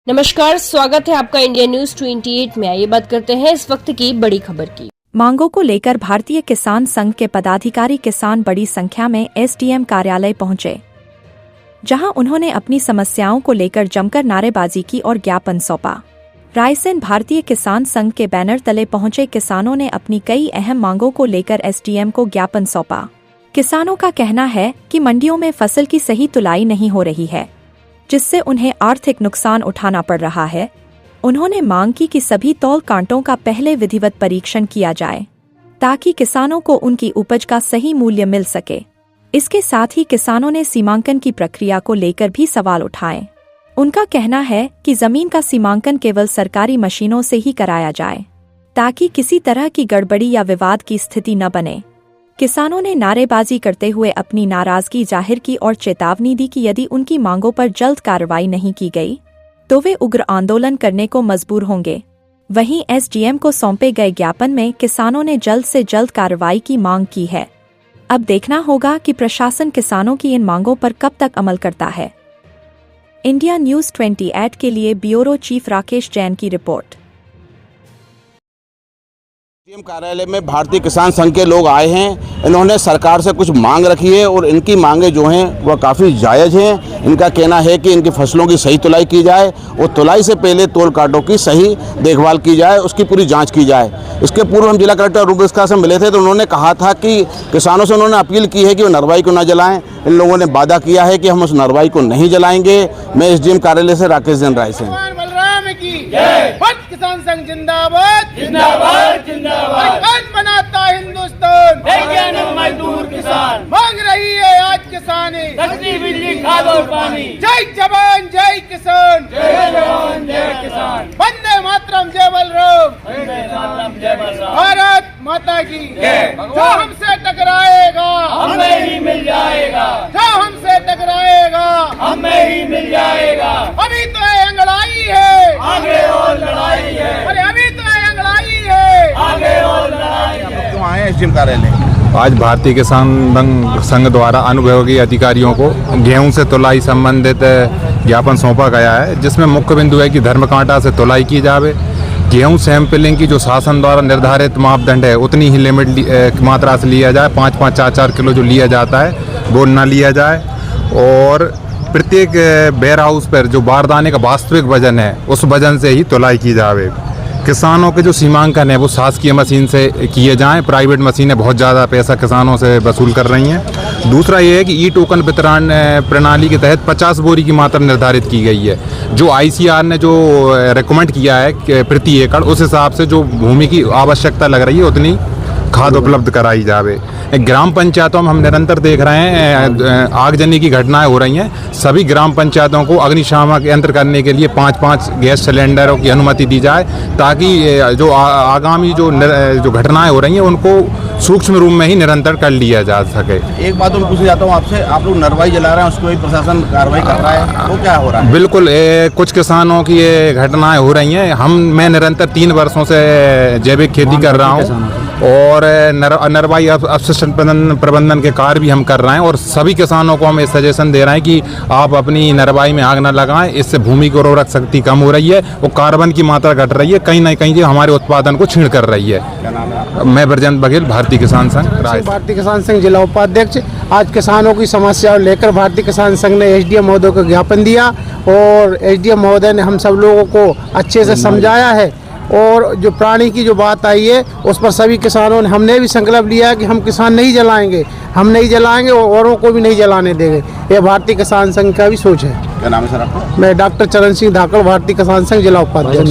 नमस्कार, स्वागत है आपका इंडिया न्यूज 28 में। आइए बात करते हैं इस वक्त की बड़ी खबर की। मांगों को लेकर भारतीय किसान संघ के पदाधिकारी किसान बड़ी संख्या में एसडीएम कार्यालय पहुंचे, जहां उन्होंने अपनी समस्याओं को लेकर जमकर नारेबाजी की और ज्ञापन सौंपा। रायसेन भारतीय किसान संघ के बैनर तले पहुंचे किसानों ने अपनी कई अहम मांगों को लेकर एसडीएम को ज्ञापन सौंपा। किसानों का कहना है कि मंडियों में फसल की सही तुलाई नहीं हो रही है, जिससे उन्हें आर्थिक नुकसान उठाना पड़ रहा है। उन्होंने मांग की कि सभी तौल कांटों का पहले विधिवत परीक्षण किया जाए, ताकि किसानों को उनकी उपज का सही मूल्य मिल सके। इसके साथ ही किसानों ने सीमांकन की प्रक्रिया को लेकर भी सवाल उठाए। उनका कहना है कि जमीन का सीमांकन केवल सरकारी मशीनों से ही कराया जाए, ताकि किसी तरह की गड़बड़ी या विवाद की स्थिति न बने। किसानों ने नारेबाजी करते हुए अपनी नाराजगी जाहिर की और चेतावनी दी कि यदि उनकी मांगों पर जल्द कार्रवाई नहीं की गई तो वे उग्र आंदोलन करने को मजबूर होंगे। वहीं एसडीएम को सौंपे गए ज्ञापन में किसानों ने जल्द से जल्द कार्रवाई की मांग की है। अब देखना होगा कि प्रशासन किसानों की इन मांगों पर कब तक अमल करता है। इंडिया न्यूज 28 के लिए ब्यूरो चीफ राकेश जैन की रिपोर्ट। एसडीएम कार्यालय में भारतीय किसान संघ के लोग आए हैं। इन्होंने सरकार से कुछ मांग रखी है और इनकी मांगें जो हैं वह काफ़ी जायज़ हैं। इनका कहना है कि इनकी फसलों की सही तुलाई की जाए और तुलाई से पहले तोल कांटों की सही देखभाल की जाए, उसकी पूरी जांच की जाए। इसके पूर्व हम जिला कलेक्टर रूप रेखा से मिले थे तो उन्होंने कहा था कि किसानों से उन्होंने अपील की है कि वो नरवाई को न जलाएं। इन लोगों ने वादा किया है कि हम उस नरवाई को नहीं जलाएंगे। मैं एसडीएम कार्यालय से राकेश जैन रायसेन। किसान संघ जिंदाबाद जिंदाबाद जिंदाबाद। बनाता हिंदुस्तान, मजदूर किसान मांग रही है आज किसानी, सस्ती बिजली खाद और पानी। जय जवान जय किसान, जय जवान जय किसान। वंदे मातरम जय बलराम, भारत माता की जो हमसे टकराएगा हमें ही मिल जाएगा, जो हमसे टकराएगा हमें ही मिल जाएगा। अभी तो अंगड़ाई है, आगे और लड़ाई है। अरे अभी तो अंगड़ाई है, आगे और लड़ाई है। क्यों आए एसडीएम कार्यालय? आज भारतीय किसान संघ द्वारा अनुविभागीय अधिकारियों को गेहूं से तुलाई संबंधित ज्ञापन सौंपा गया है, जिसमें मुख्य बिंदु है कि धर्मकांटा से तुलाई की जावे। गेहूं सैंपलिंग की जो शासन द्वारा निर्धारित मापदंड है उतनी ही लिमिट मात्रा से लिया जाए। 5-5, 4-4 किलो जो लिया जाता है वो न लिया जाए और प्रत्येक वेयर हाउस पर जो बारदाने का वास्तविक वजन है उस वजन से ही तुलाई की जावे। किसानों के जो सीमांकन है वो शासकीय मशीन से किए जाएं। प्राइवेट मशीनें बहुत ज़्यादा पैसा किसानों से वसूल कर रही हैं। दूसरा ये है कि ई टोकन वितरण प्रणाली के तहत 50 बोरी की मात्रा निर्धारित की गई है। जो आईसीआर ने जो रिकमेंड किया है कि प्रति एकड़, उस हिसाब से जो भूमि की आवश्यकता लग रही है उतनी खाद उपलब्ध कराई जावे। ग्राम पंचायतों में हम निरंतर देख रहे हैं आगजनी की घटनाएं हो रही हैं। सभी ग्राम पंचायतों को अग्निशामक यंत्र करने के लिए 5-5 गैस सिलेंडरों की अनुमति दी जाए, ताकि जो आगामी जो घटनाएं हो रही हैं उनको सूक्ष्म रूप में ही निरंतर कर लिया जा सके। एक बात मैं पूछना चाहता हूँ आपसे, आप लोग नरवाई जला रहे हैं, उसको भी प्रशासन कार्रवाई कर रहा है, वो क्या हो रहा है? बिल्कुल, कुछ किसानों की ये घटनाएं हो रही हैं। मैं निरंतर 3 वर्षों से जैविक खेती कर रहा हूँ और नरवाई अपशिष्ट प्रबंधन के कार्य भी हम कर रहे हैं और सभी किसानों को हम ये सजेशन दे रहे हैं कि आप अपनी नरवाई में आग न लगाएं। इससे भूमि की उर्वरक शक्ति कम हो रही है और कार्बन की मात्रा घट रही है, कहीं ना कहीं हमारे उत्पादन को छीण कर रही है। मैं ब्रजेंद्र बघेल, भारतीय किसान संघ भारतीय किसान संघ जिला उपाध्यक्ष। आज किसानों की समस्या लेकर भारतीय किसान संघ ने एसडीएम महोदय को ज्ञापन दिया और एसडीएम महोदय ने हम सब लोगों को अच्छे से समझाया है और जो प्राणी की जो बात आई है उस पर सभी किसानों ने, हमने भी संकल्प लिया है कि हम किसान नहीं जलाएंगे, हम नहीं जलाएंगे और औरों को भी नहीं जलाने देंगे। यह भारतीय किसान संघ का भी सोच है। क्या नाम है सर आपका? मैं डॉक्टर चरण सिंह धाकड़, भारतीय किसान संघ जिला उपाध्यक्ष।